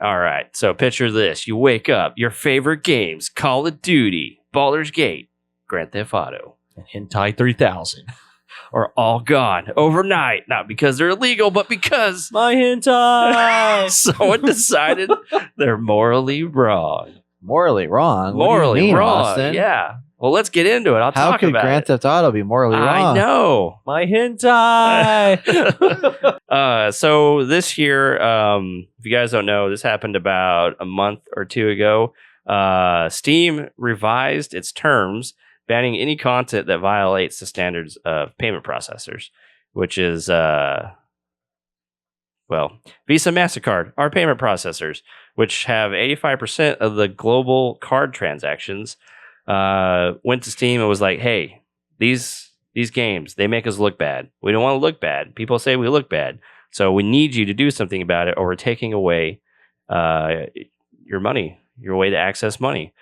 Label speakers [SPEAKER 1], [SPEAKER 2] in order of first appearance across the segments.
[SPEAKER 1] All right. So picture this. You wake up, your favorite games, Call of Duty, Baldur's Gate, Grand Theft Auto,
[SPEAKER 2] And Hentai 3000.
[SPEAKER 1] are all gone overnight. Not because they're illegal, but because
[SPEAKER 2] My hentai.
[SPEAKER 1] someone decided they're morally wrong.
[SPEAKER 3] Morally wrong. What do you
[SPEAKER 1] Morally
[SPEAKER 3] mean,
[SPEAKER 1] wrong.
[SPEAKER 3] Austin?
[SPEAKER 1] Yeah. Well, let's get into it. I'll
[SPEAKER 3] How
[SPEAKER 1] talk
[SPEAKER 3] could
[SPEAKER 1] about
[SPEAKER 3] Grand
[SPEAKER 1] it.
[SPEAKER 3] Theft Auto be morally wrong?
[SPEAKER 1] I know.
[SPEAKER 2] My hentai.
[SPEAKER 1] So this year, if you guys don't know, this happened about a month or two ago. Steam revised its terms, banning any content that violates the standards of payment processors, which is, Visa, MasterCard are payment processors, which have 85% of the global card transactions. Went to Steam and was like, hey, these games, they make us look bad. We don't want to look bad. People say we look bad. So we need you to do something about it, or we're taking away your money, your way to access money.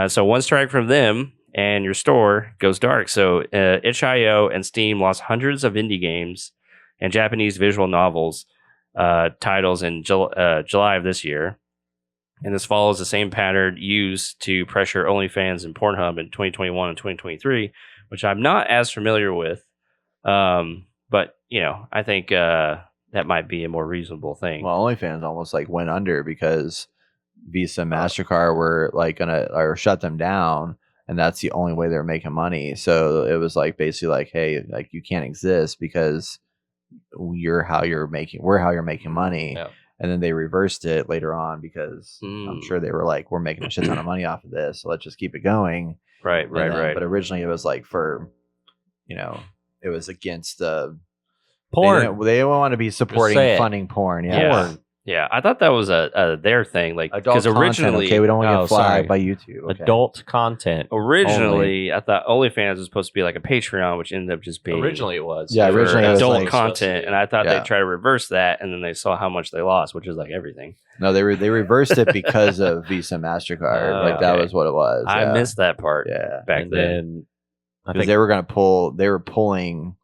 [SPEAKER 1] So one strike from them and your store goes dark. So itch.io and Steam lost hundreds of indie games and Japanese visual novels titles in July of this year. And this follows the same pattern used to pressure OnlyFans and Pornhub in 2021 and 2023, which I'm not as familiar with. But, I think that might be a more reasonable thing.
[SPEAKER 3] Well, OnlyFans almost like went under because Visa and MasterCard were like or shut them down, and that's the only way they're making money. So it was like basically like, hey, like you can't exist because we're how you're making money.
[SPEAKER 2] Yeah.
[SPEAKER 3] And then they reversed it later on because I'm sure they were like, we're making a shit ton of money off of this, so let's just keep it going.
[SPEAKER 1] Right.
[SPEAKER 3] But originally it was like for, it was against the
[SPEAKER 2] Porn.
[SPEAKER 3] They didn't want to be supporting funding porn. Yeah.
[SPEAKER 2] Porn.
[SPEAKER 1] Yeah, I thought that was their thing, like because originally,
[SPEAKER 3] we don't want to
[SPEAKER 2] Oh,
[SPEAKER 3] get flagged
[SPEAKER 2] sorry.
[SPEAKER 3] by YouTube. Okay.
[SPEAKER 2] Adult content.
[SPEAKER 1] originally I thought OnlyFans was supposed to be like a Patreon, which ended up just being
[SPEAKER 2] Originally it was.
[SPEAKER 3] Yeah,
[SPEAKER 1] for
[SPEAKER 3] originally it was
[SPEAKER 1] adult
[SPEAKER 3] like-
[SPEAKER 1] content, and I thought
[SPEAKER 3] Yeah.
[SPEAKER 1] they'd try to reverse that, and then they saw how much they lost, which is like everything.
[SPEAKER 3] No, they reversed it because of Visa and MasterCard. Like that
[SPEAKER 1] Okay.
[SPEAKER 3] was what it was.
[SPEAKER 1] I
[SPEAKER 3] yeah.
[SPEAKER 1] missed that part
[SPEAKER 3] Yeah,
[SPEAKER 1] back
[SPEAKER 2] And
[SPEAKER 1] then.
[SPEAKER 2] then I
[SPEAKER 3] because
[SPEAKER 2] think
[SPEAKER 3] they were pulling.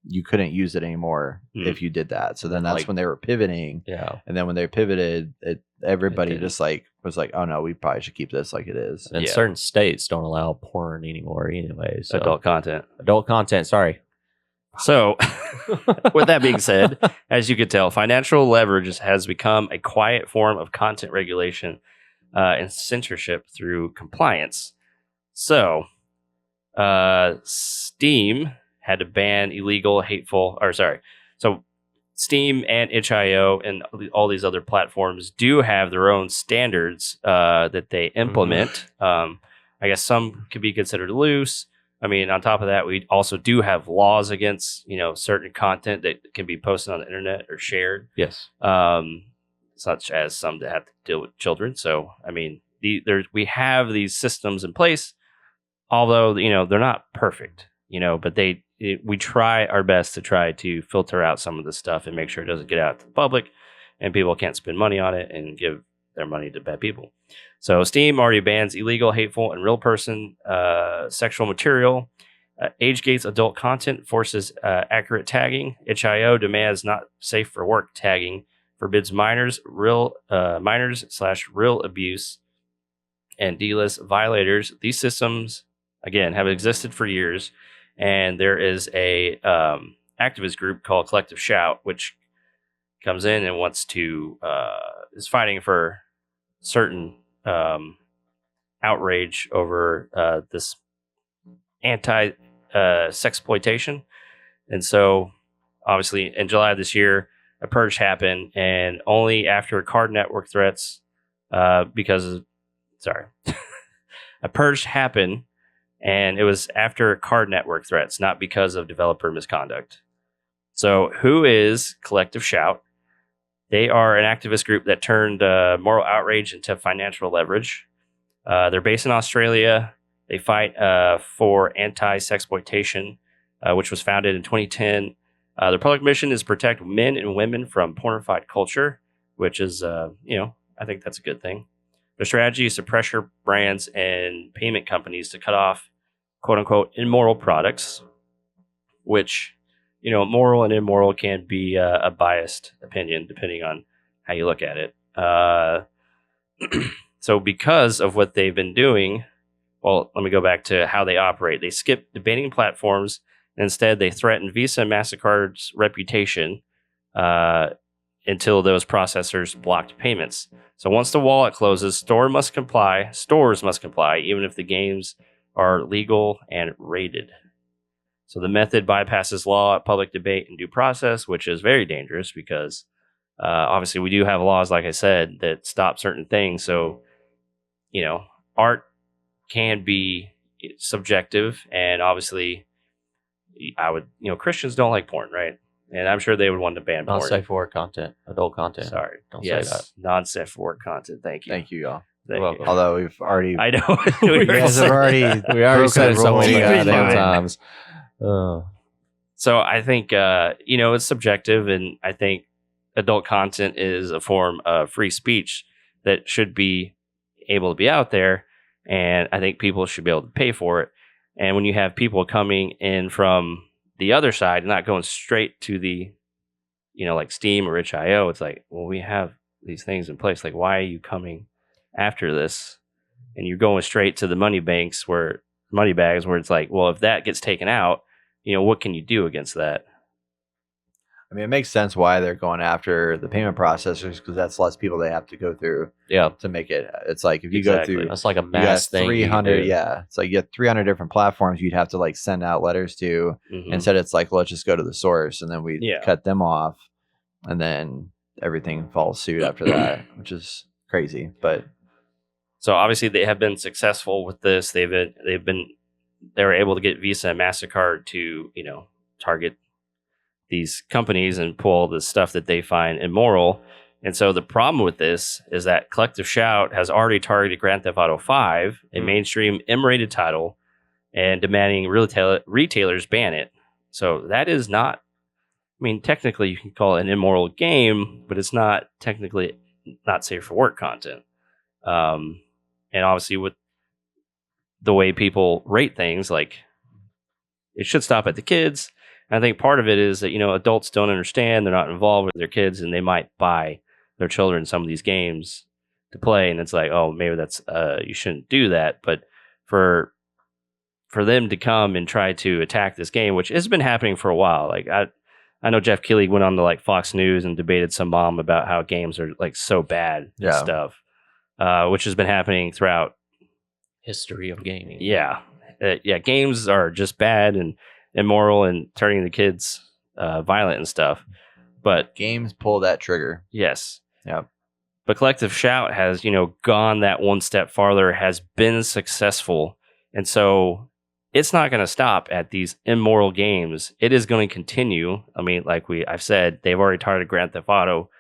[SPEAKER 3] You couldn't use it anymore if you did that. So then that's
[SPEAKER 2] Like-
[SPEAKER 3] when they were pivoting.
[SPEAKER 2] yeah.
[SPEAKER 3] And then when they pivoted, everybody
[SPEAKER 2] It didn't.
[SPEAKER 3] just like was like, oh no, we probably should keep this like it is.
[SPEAKER 2] And
[SPEAKER 1] Yeah.
[SPEAKER 2] certain states don't allow porn anymore anyway. So
[SPEAKER 1] Adult content.
[SPEAKER 2] adult content, sorry.
[SPEAKER 1] So, with that being said, as you could tell, financial leverage has become a quiet form of content regulation and censorship through compliance. So, Steam had to ban illegal, So, Steam and itch.io and all these other platforms do have their own standards that they implement. I guess some could be considered loose. I mean, on top of that, we also do have laws against, certain content that can be posted on the internet or shared,
[SPEAKER 2] Yes.
[SPEAKER 1] such as some that have to deal with children. So, I mean, we have these systems in place, although, they're not perfect, but we try our best to try to filter out some of the stuff and make sure it doesn't get out to the public and people can't spend money on it and give their money to bad people. So Steam already bans illegal, hateful, and real person sexual material. Age gates adult content, forces accurate tagging. itch.io demands not safe for work tagging, forbids minors / real abuse, and delist violators. These systems, again, have existed for years, and there is a activist group called Collective Shout, which comes in and wants to is fighting for certain outrage over this anti-sexploitation. And so, obviously, in July of this year, a purge happened, and only after card network threats, a purge happened, and it was after card network threats, not because of developer misconduct. So, who is Collective Shout? They are an activist group that turned moral outrage into financial leverage. They're based in Australia. They fight for anti-sexploitation, which was founded in 2010. Their public mission is to protect men and women from pornified culture, which is, I think that's a good thing. Their strategy is to pressure brands and payment companies to cut off, quote unquote, immoral products, which, moral and immoral can be a biased opinion depending on how you look at it. So because of what they've been doing, well, let me go back to how they operate. They skip debating platforms. Instead, they threaten Visa and MasterCard's reputation until those processors blocked payments. So once the wallet closes, stores must comply, even if the games are legal and rated. So the method bypasses law, public debate, and due process, which is very dangerous because obviously we do have laws, like I said, that stop certain things. So, art can be subjective, and obviously Christians don't like porn, right? And I'm sure they would want to ban porn.
[SPEAKER 2] Not safe for work content, adult content.
[SPEAKER 1] Sorry.
[SPEAKER 2] Don't say that.
[SPEAKER 1] Non-safe for work content. Thank you.
[SPEAKER 3] Thank you, y'all.
[SPEAKER 1] Thank
[SPEAKER 2] You're
[SPEAKER 1] you.
[SPEAKER 2] welcome.
[SPEAKER 3] Although we've already,
[SPEAKER 1] I know.
[SPEAKER 3] you guys have already,
[SPEAKER 2] We already said it so many
[SPEAKER 3] broken the
[SPEAKER 2] goddamn
[SPEAKER 3] rules.
[SPEAKER 2] times.
[SPEAKER 1] So I think it's subjective, and I think adult content is a form of free speech that should be able to be out there, and I think people should be able to pay for it. And when you have people coming in from the other side, not going straight to the, like Steam or itch.io, it's like, well, we have these things in place. Like, why are you coming after this? And you're going straight to the money bags where it's like, well, if that gets taken out, what can you do against that?
[SPEAKER 3] I mean, it makes sense why they're going after the payment processors, because that's less people they have to go through
[SPEAKER 2] Yeah,
[SPEAKER 3] to make it. It's like if you
[SPEAKER 1] Exactly.
[SPEAKER 3] go through,
[SPEAKER 2] that's like a
[SPEAKER 3] you got
[SPEAKER 2] mass thing. you can
[SPEAKER 3] 300,
[SPEAKER 2] do.
[SPEAKER 3] yeah, it's like you have 300 different platforms you'd have to like send out letters to.
[SPEAKER 1] Mhm.
[SPEAKER 3] Instead, it's like, let's just go to the source, and then we
[SPEAKER 1] Yeah.
[SPEAKER 3] cut them off, and then everything follows suit after that, which is crazy. But
[SPEAKER 1] So obviously they have been successful with this. They were able to get Visa and MasterCard to, target these companies and pull all the stuff that they find immoral. And so the problem with this is that Collective Shout has already targeted Grand Theft Auto 5, a mainstream M-rated title, and demanding retailers ban it. So that is not, technically you can call it an immoral game, but it's not technically not safe for work content. And obviously with the way people rate things, like it should stop at the kids. And I think part of it is that, adults don't understand, they're not involved with their kids, and they might buy their children some of these games to play. And it's like, oh, maybe that's, you shouldn't do that. But for them to come and try to attack this game, which has been happening for a while. Like I know Jeff Keighley went on to like Fox News and debated some mom about how games are like so bad and
[SPEAKER 3] Yeah.
[SPEAKER 1] stuff, which has been happening throughout.
[SPEAKER 2] History of gaming.
[SPEAKER 1] Yeah. Games are just bad and immoral and turning the kids violent and stuff. But
[SPEAKER 3] games pull that trigger.
[SPEAKER 1] yes.
[SPEAKER 3] Yep.
[SPEAKER 1] But Collective Shout has, gone that one step farther, has been successful. And so it's not going to stop at these immoral games. It is going to continue. I mean, like I've said, they've already targeted Grand Theft Auto.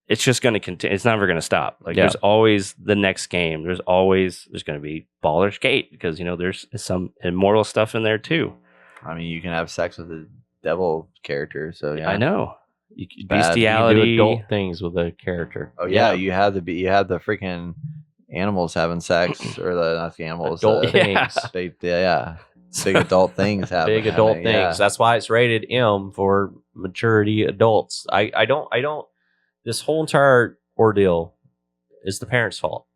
[SPEAKER 1] It's just going to continue. It's never going to stop. Like there's always the next game. There's going to be Baldur's Gate because, there's some immoral stuff in there too.
[SPEAKER 3] I mean, you can have sex with a devil character. So yeah,
[SPEAKER 1] I know.
[SPEAKER 3] Bad.
[SPEAKER 1] Bestiality.
[SPEAKER 2] You do adult things with a character.
[SPEAKER 3] Oh yeah, you have the freaking animals having sex, or not the animals.
[SPEAKER 2] Adult things.
[SPEAKER 3] Big adult things happening.
[SPEAKER 2] Big adult things.
[SPEAKER 3] Yeah.
[SPEAKER 2] That's why it's rated M for maturity adults. I don't. This whole entire ordeal is the parents' fault.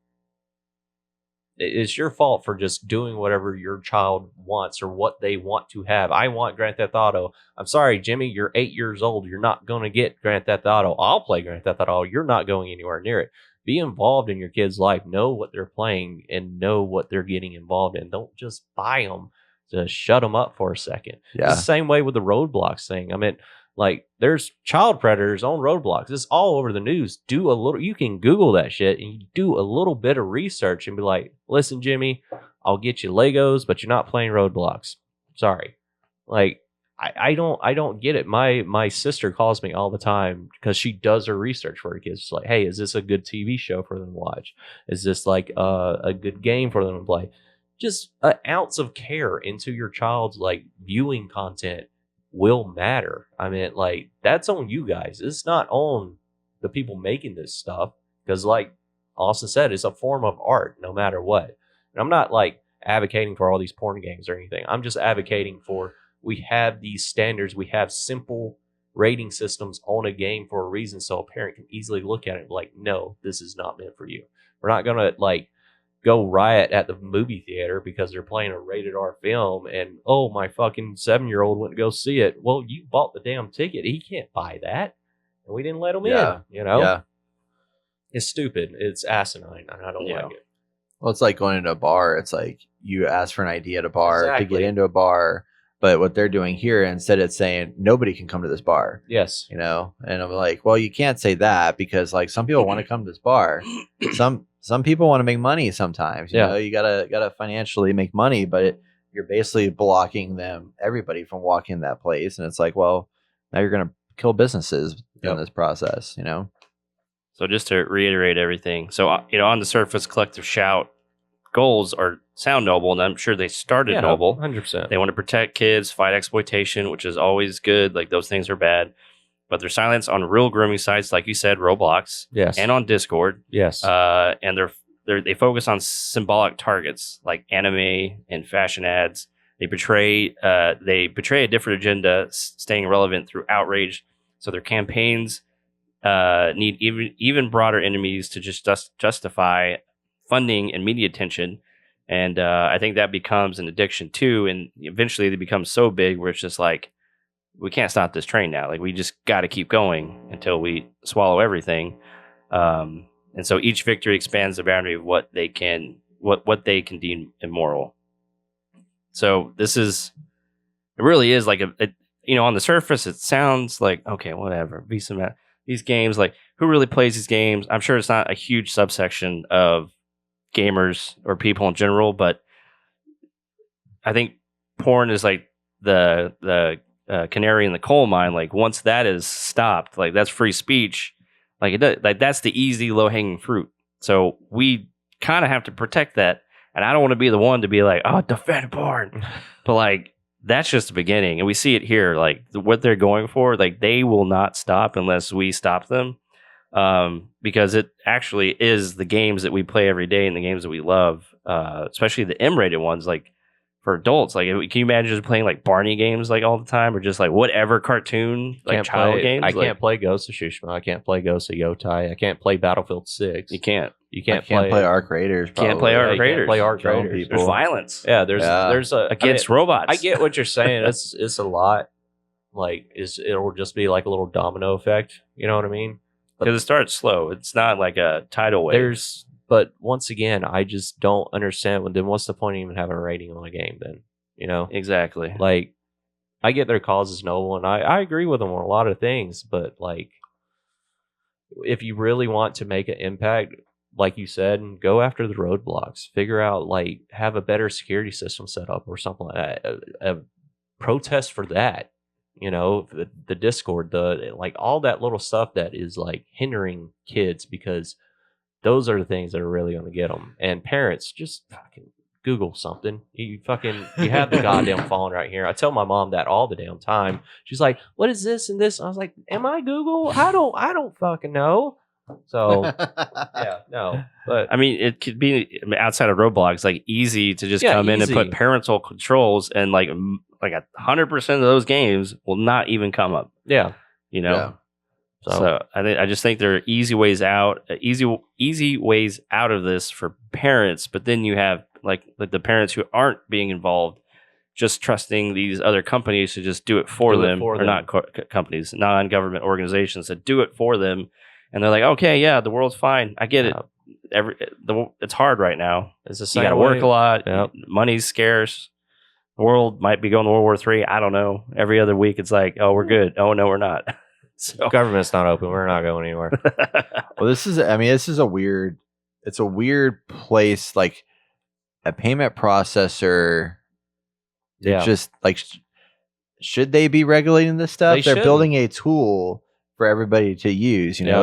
[SPEAKER 2] It's your fault for just doing whatever your child wants or what they want to have. I want Grand Theft Auto. I'm sorry, Jimmy, you're 8 years old. You're not going to get Grand Theft Auto. I'll play Grand Theft Auto. You're not going anywhere near it. Be involved in your kid's life. Know what they're playing and know what they're getting involved in. Don't just buy them to shut them up for a second.
[SPEAKER 3] Yeah.
[SPEAKER 2] It's the same way with the Roblox thing. I mean, like, there's child predators on Roblox. It's all over the news. You can Google that shit and you do a little bit of research and be like, listen, Jimmy, I'll get you Legos, but you're not playing Roblox. Sorry. Like, I don't get it. My sister calls me all the time because she does her research for her kids. It's like, hey, is this a good TV show for them to watch? Is this like a good game for them to play? Just an ounce of care into your child's like viewing content will matter. I mean, like, that's on you guys. It's not on the people making this stuff, because like Austin said, it's a form of art no matter what. And I'm not like advocating for all these porn games or anything. I'm just advocating for, we have these standards, we have simple rating systems on a game for a reason, so a parent can easily look at it and be like, no, this is not meant for you. We're not gonna like go riot at the movie theater because they're playing a rated R film and oh, my fucking 7-year-old went to go see it. Well, you bought the damn ticket. He can't buy that. And we didn't let him
[SPEAKER 3] Yeah.
[SPEAKER 2] in, you know?
[SPEAKER 3] Yeah.
[SPEAKER 2] It's stupid. It's asinine, and I don't
[SPEAKER 1] Yeah.
[SPEAKER 2] like it.
[SPEAKER 3] Well, it's like going into a bar. It's like you ask for an ID at a bar to
[SPEAKER 2] Exactly.
[SPEAKER 3] get into a bar, but what they're doing here, instead it's saying nobody can come to this bar,
[SPEAKER 2] Yes.
[SPEAKER 3] you know? And I'm like, well, you can't say that because like some people want to come to this bar. Some people want to make money sometimes, you
[SPEAKER 2] Yeah.
[SPEAKER 3] know, you gotta financially make money, but you're basically blocking everybody from walking in that place. And it's like, well, now you're going to kill businesses in
[SPEAKER 2] Yep.
[SPEAKER 3] this process, you know?
[SPEAKER 1] So just to reiterate everything, so on the surface, Collective Shout goals sound noble, and I'm sure they started
[SPEAKER 2] Yeah,
[SPEAKER 1] noble.
[SPEAKER 2] 100%.
[SPEAKER 1] They want to protect kids, fight exploitation, which is always good. Like those things are bad, but their silence on real grooming sites, like you said, Roblox,
[SPEAKER 2] Yes.
[SPEAKER 1] and on Discord,
[SPEAKER 2] yes.
[SPEAKER 1] and they focus on symbolic targets like anime and fashion ads. They betray a different agenda, staying relevant through outrage. So their campaigns need even broader enemies to just justify funding and media attention. And I think that becomes an addiction too. And eventually they become so big where it's just like, we can't stop this train now. Like we just got to keep going until we swallow everything. And so each victory expands the boundary of what they can deem immoral. So it really is like on the surface, it sounds like, okay, whatever. These games, like who really plays these games? I'm sure it's not a huge subsection of gamers or people in general, but I think porn is like the canary in the coal mine. Like once that is stopped, like that's free speech. Like that's the easy low hanging fruit. So we kind of have to protect that. And I don't want to be the one to be like, oh, defend porn, but like that's just the beginning. And we see it here, like what they're going for. Like they will not stop unless we stop them. Because it actually is the games that we play every day and the games that we love, especially the M-rated ones, like for adults. Like, can you imagine just playing like Barney games like all the time, or just like whatever cartoon like child games?
[SPEAKER 2] I can't play Ghost of Tsushima. I can't play Ghost of Yotai. I can't play Battlefield 6.
[SPEAKER 1] You can't.
[SPEAKER 2] You
[SPEAKER 3] I
[SPEAKER 2] can't
[SPEAKER 3] play Arc Raiders.
[SPEAKER 1] Can't play Arc
[SPEAKER 2] Yeah, you can't
[SPEAKER 1] Raiders.
[SPEAKER 2] play Arc
[SPEAKER 3] Killing
[SPEAKER 2] Raiders.
[SPEAKER 3] people.
[SPEAKER 1] There's violence.
[SPEAKER 2] Yeah, there's
[SPEAKER 1] Against robots.
[SPEAKER 2] I get what you're saying. It's a lot. Like it'll just be like a little domino effect. You know what I mean?
[SPEAKER 1] because it starts slow. It's not like a tidal wave.
[SPEAKER 2] But once again, I just don't understand. Then what's the point of even having a rating on a game? Then
[SPEAKER 1] Exactly.
[SPEAKER 2] like I get their cause is noble, and I agree with them on a lot of things. But like, if you really want to make an impact, like you said, go after the roadblocks. Figure out like have a better security system set up or something like that. A protest for that. The Discord, like all that little stuff that is like hindering kids, because those are the things that are really going to get them. And parents, just fucking Google something. You have the goddamn phone right here. I tell my mom that all the damn time. She's like, "What is this and this?" I was like, "Am I Google? I don't fucking know." So yeah, no. But
[SPEAKER 1] I mean, it could be outside of Roblox, like easy to just come in and put parental controls, and like 100% of those games will not even come up.
[SPEAKER 2] Yeah,
[SPEAKER 3] Yeah.
[SPEAKER 1] So I just think there are easy ways out, easy ways out of this for parents. But then you have like the parents who aren't being involved, just trusting these other companies to just do it for them, or not companies, non-government organizations that do it for them. And they're like, okay, yeah, the world's fine. I get it. It's hard right now.
[SPEAKER 2] It's the same.
[SPEAKER 1] You got to work a lot.
[SPEAKER 2] Yep.
[SPEAKER 1] Money's scarce. The world might be going to World War III. I don't know. Every other week, it's like, oh, we're good. Oh, no, we're not. So
[SPEAKER 2] Government's not open. We're not going anywhere.
[SPEAKER 3] Well, this is a weird place. Like a payment processor.
[SPEAKER 2] Yeah.
[SPEAKER 3] Just like, should they be regulating this stuff?
[SPEAKER 2] They
[SPEAKER 3] They're
[SPEAKER 2] should.
[SPEAKER 3] building a tool for everybody to use.
[SPEAKER 2] Yeah.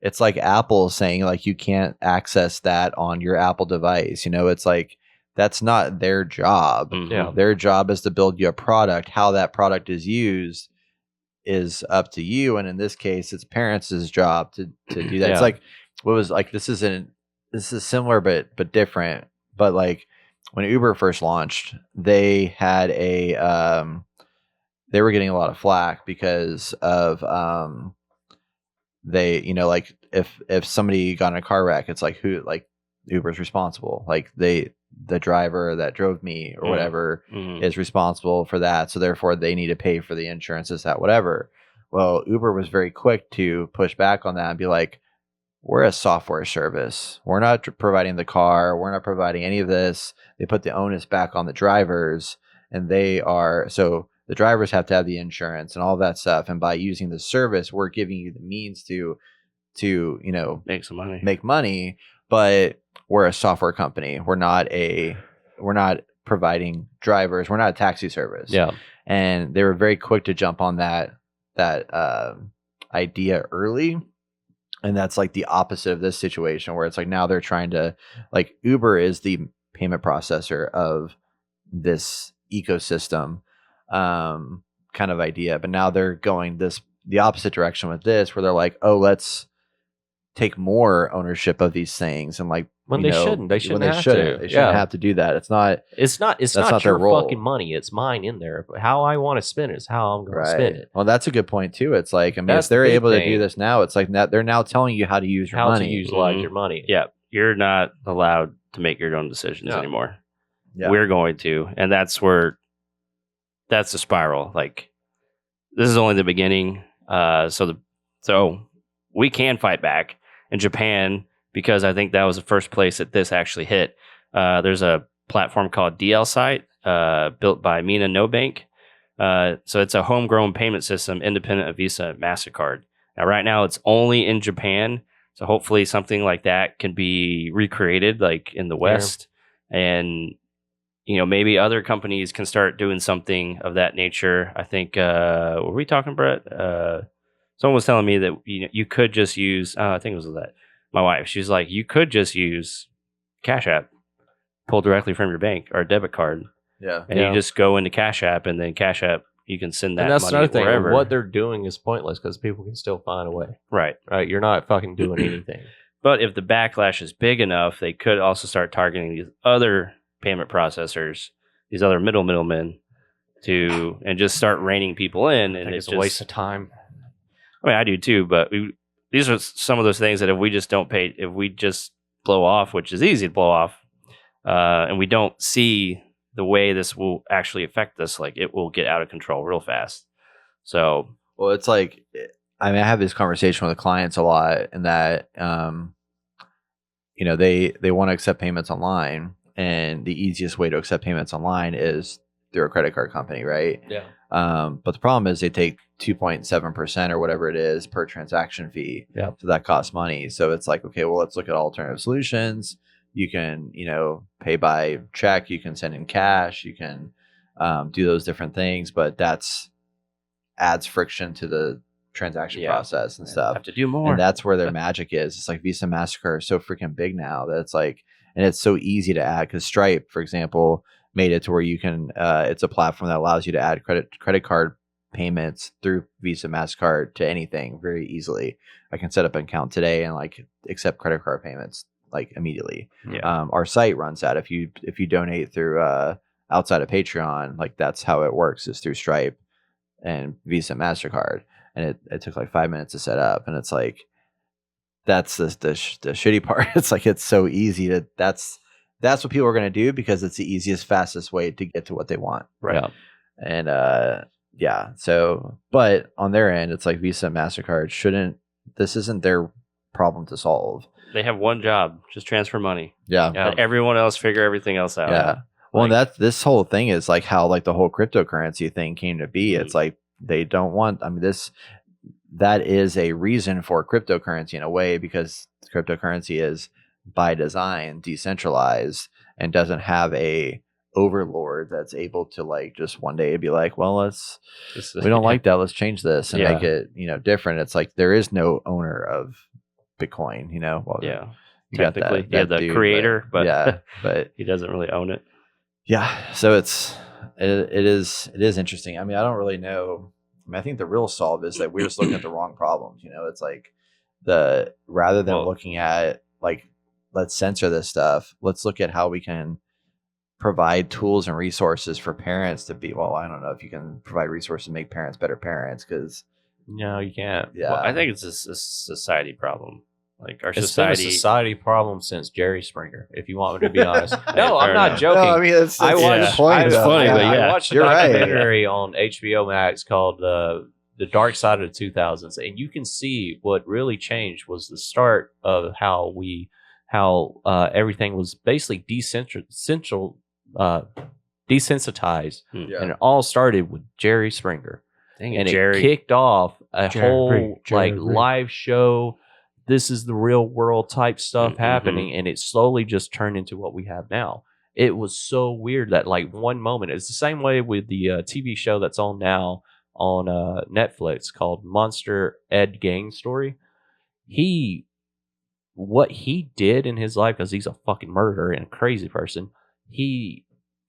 [SPEAKER 3] It's like Apple saying like you can't access that on your Apple device. It's like that's not their job.
[SPEAKER 1] Mhm.
[SPEAKER 2] Yeah.
[SPEAKER 3] Their job is to build you a product. How that product is used is up to you. And in this case, it's parents' job to do that.
[SPEAKER 2] Yeah.
[SPEAKER 3] It's like this is similar but different. But like when Uber first launched, they had they were getting a lot of flack because of they, like if somebody got in a car wreck, it's like who, like Uber's responsible, like the driver that drove me or whatever is responsible for that, so therefore they need to pay for the insurance, this, that, whatever. Well, Uber was very quick to push back on that and be like, we're a software service, we're not providing the car, we're not providing any of this. They put the onus back on the drivers, and so the drivers have to have the insurance and all that stuff, and by using the service, we're giving you the means to make money, but we're a software company. We're not providing drivers. We're not a taxi service.
[SPEAKER 2] Yeah.
[SPEAKER 3] And they were very quick to jump on that idea early. And that's like the opposite of this situation, where it's like now they're trying to, like, Uber is the payment processor of this ecosystem kind of idea. But now they're going the opposite direction with this, where they're like, oh, let's take more ownership of these things, and like
[SPEAKER 2] they shouldn't
[SPEAKER 3] have to do that. It's not
[SPEAKER 2] your
[SPEAKER 3] role.
[SPEAKER 2] Fucking money. It's mine in there. But how I want to spend it is how I'm going to spend it.
[SPEAKER 3] Well, that's a good point too. It's like, I mean, if they're able to do this now, it's like that they're now telling you how to use your money,
[SPEAKER 2] to utilize your money.
[SPEAKER 1] Yeah, you're not allowed to make your own decisions anymore.
[SPEAKER 3] Yeah.
[SPEAKER 1] We're going to, and that's the spiral. Like, this is only the beginning. So we can fight back in Japan, because I think that was the first place that this actually hit. There's a platform called DL Site, built by Mina Nobank. So it's a homegrown payment system independent of Visa and MasterCard. Now, right now, it's only in Japan. So hopefully something like that can be recreated, like in the West. And, maybe other companies can start doing something of that nature. I think, were we talking, Brett? Someone was telling me that you could just use, I think it was that, my wife, she's like, you could just use Cash App, pull directly from your bank or debit card.
[SPEAKER 3] Yeah.
[SPEAKER 1] And you just go into Cash App, and then Cash App, you can send that
[SPEAKER 2] and that's
[SPEAKER 1] money
[SPEAKER 2] another thing.
[SPEAKER 1] wherever.
[SPEAKER 2] What they're doing is pointless, because people can still find a way.
[SPEAKER 1] Right.
[SPEAKER 2] Right. You're not fucking doing anything.
[SPEAKER 1] But if the backlash is big enough, they could also start targeting these other payment processors, these other middlemen, and just start reining people in. And
[SPEAKER 2] It's a waste of time.
[SPEAKER 1] I mean, I do too, but these are some of those things that if we just blow off, which is easy to blow off, and we don't see the way this will actually affect us, like, it will get out of control real fast. So,
[SPEAKER 3] well, it's like, I mean, I have this conversation with the clients a lot, and that, they want to accept payments online, and the easiest way to accept payments online is through a credit card company, right?
[SPEAKER 2] Yeah.
[SPEAKER 3] But the problem is they take 2.7% or whatever it is per transaction fee.
[SPEAKER 2] Yeah.
[SPEAKER 3] So that costs money. So it's like, okay, well, let's look at alternative solutions. You can, pay by check. You can send in cash. You can do those different things, but adds friction to the transaction process and stuff.
[SPEAKER 1] Have to do more.
[SPEAKER 3] And that's where their magic is. It's like Visa and MasterCard are so freaking big now that it's like, and it's so easy to add, because Stripe, for example, made it to where you can, it's a platform that allows you to add credit card payments through Visa, MasterCard to anything very easily. I can set up an account today and like accept credit card payments like immediately.
[SPEAKER 1] Yeah.
[SPEAKER 3] Our site runs that. If you donate through outside of Patreon, like that's how it works, is through Stripe and Visa, MasterCard. And it took like 5 minutes to set up, and it's like, that's the shitty part. It's like, it's so easy that's what people are going to do, because it's the easiest, fastest way to get to what they want.
[SPEAKER 1] Right.
[SPEAKER 2] Yeah.
[SPEAKER 3] And so, but on their end, it's like Visa and MasterCard this isn't their problem to solve.
[SPEAKER 1] They have one job, just transfer money.
[SPEAKER 3] Yeah.
[SPEAKER 1] Let everyone else figure everything else out.
[SPEAKER 3] Yeah. Well, this whole thing is like how like the whole cryptocurrency thing came to be. It's like, they don't want, I mean, that is a reason for cryptocurrency in a way, because cryptocurrency is by design decentralized and doesn't have a overlord that's able to like just one day be like, well, we don't like that, let's change this and make it different. It's like there is no owner of Bitcoin. Well, you got that,
[SPEAKER 1] the dude, creator, but
[SPEAKER 3] but
[SPEAKER 1] he doesn't really own it.
[SPEAKER 3] So it is interesting. I mean, I don't really know. I mean, I think the real solve is that we're just looking at the wrong problems. It's like rather than looking at like, let's censor this stuff, let's look at how we can provide tools and resources for parents to be. Well, I don't know if you can provide resources to make parents better parents because
[SPEAKER 2] No, you can't.
[SPEAKER 3] yeah,
[SPEAKER 1] Well, I think it's a society problem. Like our
[SPEAKER 2] It's been
[SPEAKER 1] society.
[SPEAKER 2] a society problem since Jerry Springer, if you want me to be honest.
[SPEAKER 1] Hey,
[SPEAKER 2] No,
[SPEAKER 1] fair
[SPEAKER 2] I'm not
[SPEAKER 1] enough.
[SPEAKER 2] joking.
[SPEAKER 3] No, I mean it's
[SPEAKER 2] I
[SPEAKER 3] the
[SPEAKER 2] watched.
[SPEAKER 3] point.
[SPEAKER 1] It's
[SPEAKER 3] though.
[SPEAKER 1] funny, but yeah.
[SPEAKER 2] I watched a
[SPEAKER 3] You're right.
[SPEAKER 2] documentary on HBO Max called "The Dark Side of the 2000s," and you can see what really changed was the start of how everything was basically desensitized,
[SPEAKER 3] Yeah.
[SPEAKER 2] and it all started with Jerry Springer.
[SPEAKER 1] Dang it,
[SPEAKER 2] And
[SPEAKER 1] Jerry.
[SPEAKER 2] it kicked off a
[SPEAKER 1] Jerry,
[SPEAKER 2] whole like
[SPEAKER 1] Jerry.
[SPEAKER 2] live show. This is the real world type stuff
[SPEAKER 1] Mhm.
[SPEAKER 2] happening, and it slowly just turned into what we have now. It was so weird that like one moment, it's the same way with the TV show that's on now on Netflix called Monster Ed Gang Story. What he did in his life, because he's a fucking murderer and a crazy person, he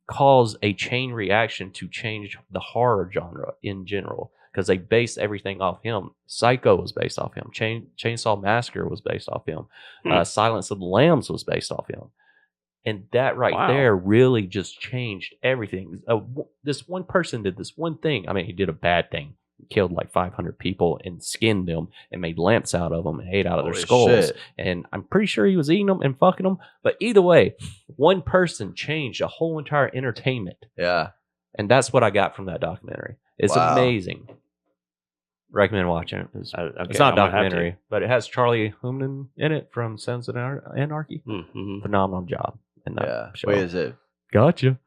[SPEAKER 2] caused a chain reaction to change the horror genre in general, because they based everything off him. Psycho was based off him. Chainsaw Massacre was based off him. Silence of the Lambs was based off him. And that right
[SPEAKER 1] Wow.
[SPEAKER 2] there really just changed everything. This one person did this one thing. I mean, he did a bad thing. He killed like 500 people and skinned them and made lamps out of them and ate out of their
[SPEAKER 3] Holy
[SPEAKER 2] skulls.
[SPEAKER 3] shit.
[SPEAKER 2] And I'm pretty sure he was eating them and fucking them. But either way, one person changed a whole entire entertainment.
[SPEAKER 3] Yeah.
[SPEAKER 2] And that's what I got from that documentary. It's
[SPEAKER 3] Wow.
[SPEAKER 2] amazing. Recommend watching it. It's
[SPEAKER 1] Okay,
[SPEAKER 2] it's not a
[SPEAKER 1] I'm gonna have to.
[SPEAKER 2] documentary, but it has Charlie Hunnam in it from Sons of Anarchy.
[SPEAKER 1] Mhm.
[SPEAKER 2] Phenomenal job in that
[SPEAKER 3] Yeah.
[SPEAKER 2] show.
[SPEAKER 3] Wait, is it?
[SPEAKER 2] Gotcha.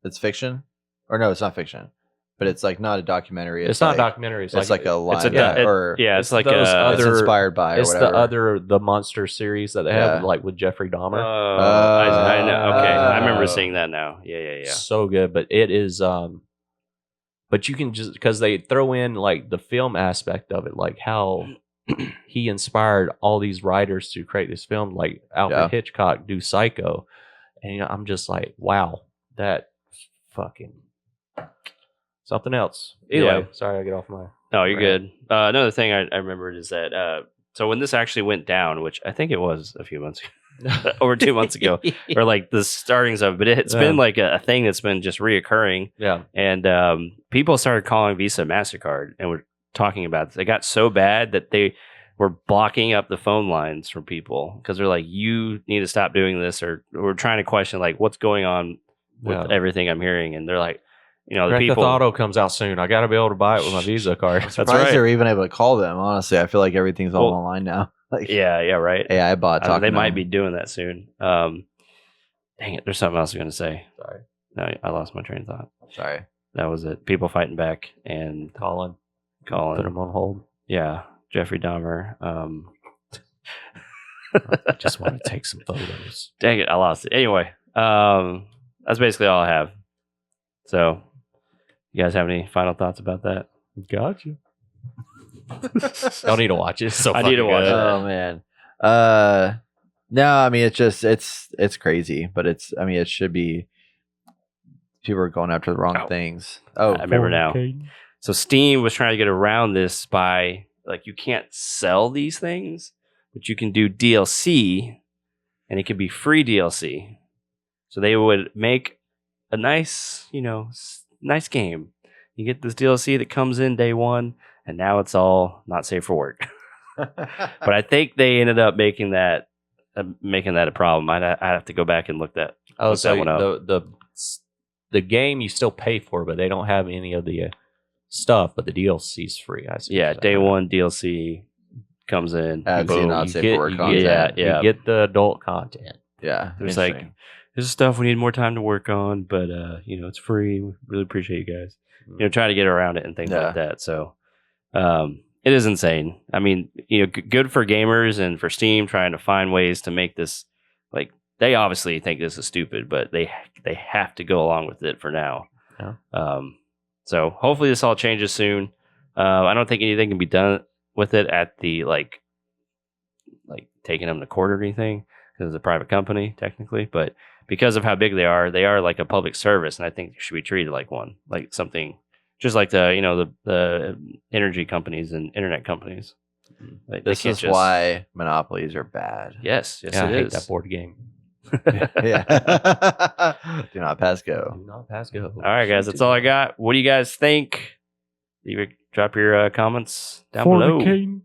[SPEAKER 3] It's fiction, or no? It's not fiction, but it's like not a documentary.
[SPEAKER 2] It's not
[SPEAKER 3] like,
[SPEAKER 2] a documentary. It's
[SPEAKER 3] It's like a live,
[SPEAKER 1] yeah,
[SPEAKER 3] or
[SPEAKER 1] yeah, it's like
[SPEAKER 2] those
[SPEAKER 1] a.
[SPEAKER 3] it's
[SPEAKER 2] other-
[SPEAKER 3] inspired by, or
[SPEAKER 2] it's
[SPEAKER 3] whatever.
[SPEAKER 2] the monster series that they have,
[SPEAKER 3] Yeah.
[SPEAKER 2] like with Jeffrey Dahmer.
[SPEAKER 1] I know. Okay, I remember
[SPEAKER 3] Oh.
[SPEAKER 1] seeing that now. Yeah.
[SPEAKER 2] So good, but it is but you can just, because they throw in like the film aspect of it, like how he inspired all these writers to create this film, like Alfred
[SPEAKER 3] Yeah.
[SPEAKER 2] Hitchcock do Psycho, and I'm just like, wow, that fucking something else. Anyway,
[SPEAKER 1] Yeah.
[SPEAKER 2] sorry I get off my
[SPEAKER 1] No, you're
[SPEAKER 2] Right.
[SPEAKER 1] good. Another thing I remembered is that so when this actually went down, which I think it was a few months over 2 months ago, or like the startings of it, but it's been
[SPEAKER 2] Yeah.
[SPEAKER 1] like a thing that's been just reoccurring.
[SPEAKER 2] Yeah,
[SPEAKER 1] And people started calling Visa MasterCard and were talking about it. It got so bad that they were blocking up the phone lines from people because they're like, you need to stop doing this, or we're trying to question like what's going on with
[SPEAKER 2] Yeah.
[SPEAKER 1] everything I'm hearing. And they're like, you know, the
[SPEAKER 2] Grand Theft
[SPEAKER 1] people.
[SPEAKER 2] Auto comes out soon. I got to be able to buy it with my Visa card.
[SPEAKER 1] That's
[SPEAKER 3] Surprised
[SPEAKER 1] right.
[SPEAKER 3] they were even able to call them. Honestly, I feel like everything's all
[SPEAKER 1] Well,
[SPEAKER 3] online now. Like,
[SPEAKER 1] Yeah, right.
[SPEAKER 3] hey, I bought.
[SPEAKER 1] They
[SPEAKER 3] Talking
[SPEAKER 1] might be doing that soon. Dang it, there's something else I was going to say.
[SPEAKER 2] Sorry,
[SPEAKER 1] No, I lost my train of thought.
[SPEAKER 3] Sorry.
[SPEAKER 1] That was it. People fighting back and
[SPEAKER 2] Colin,
[SPEAKER 1] calling.
[SPEAKER 2] put him on hold.
[SPEAKER 1] Yeah, Jeffrey Dahmer.
[SPEAKER 2] I just want to take some photos.
[SPEAKER 1] Dang it, I lost it. Anyway, that's basically all I have. So, you guys have any final thoughts about that?
[SPEAKER 2] Gotcha. Don't need to watch it. It's so
[SPEAKER 1] I need to
[SPEAKER 2] fucking
[SPEAKER 1] watch
[SPEAKER 2] good.
[SPEAKER 1] it.
[SPEAKER 3] Oh man. No, I mean it's just it's crazy, but I mean it should be. People are going after the wrong
[SPEAKER 1] Oh.
[SPEAKER 3] things. Oh,
[SPEAKER 1] I remember now. So Steam was trying to get around this by like you can't sell these things, but you can do DLC, and it could be free DLC. So they would make a nice, nice game. You get this DLC that comes in day one, and now it's all not safe for work. But I think they ended up making that a problem. I'd have to go back and look that.
[SPEAKER 2] Oh,
[SPEAKER 1] Look
[SPEAKER 2] so
[SPEAKER 1] that one up.
[SPEAKER 2] the game you still pay for, but they don't have any of the stuff. But the DLC's free. I see.
[SPEAKER 1] Yeah, day one DLC comes in.
[SPEAKER 3] Adds
[SPEAKER 1] boom.
[SPEAKER 3] you not
[SPEAKER 2] You
[SPEAKER 3] safe
[SPEAKER 2] get-
[SPEAKER 3] for work
[SPEAKER 2] you
[SPEAKER 3] content.
[SPEAKER 2] get-
[SPEAKER 1] Yeah.
[SPEAKER 2] You get the adult content.
[SPEAKER 3] Yeah,
[SPEAKER 1] There's like,
[SPEAKER 3] interesting.
[SPEAKER 1] this is stuff we need more time to work on, but it's free. We really appreciate you guys. Trying to get around it and things
[SPEAKER 3] Yeah.
[SPEAKER 1] like that. So, it is insane. I mean, good for gamers and for Steam trying to find ways to make this like they obviously think this is stupid, but they have to go along with it for now.
[SPEAKER 2] Yeah.
[SPEAKER 1] So hopefully this all changes soon. I don't think anything can be done with it at the like taking them to court or anything because it's a private company technically, but because of how big they are like a public service, and I think they should be treated like one, like something just like the energy companies and internet companies. They
[SPEAKER 3] This
[SPEAKER 1] can't
[SPEAKER 3] is
[SPEAKER 1] just-
[SPEAKER 3] why monopolies are bad.
[SPEAKER 1] Yes,
[SPEAKER 2] Yeah, I
[SPEAKER 1] it
[SPEAKER 2] hate
[SPEAKER 1] is.
[SPEAKER 2] that board game.
[SPEAKER 3] Yeah. Do not pass go.
[SPEAKER 2] Do not pass go.
[SPEAKER 1] All right, guys, that's all I got. What do you guys think? Drop your comments down below.
[SPEAKER 2] Fornicating.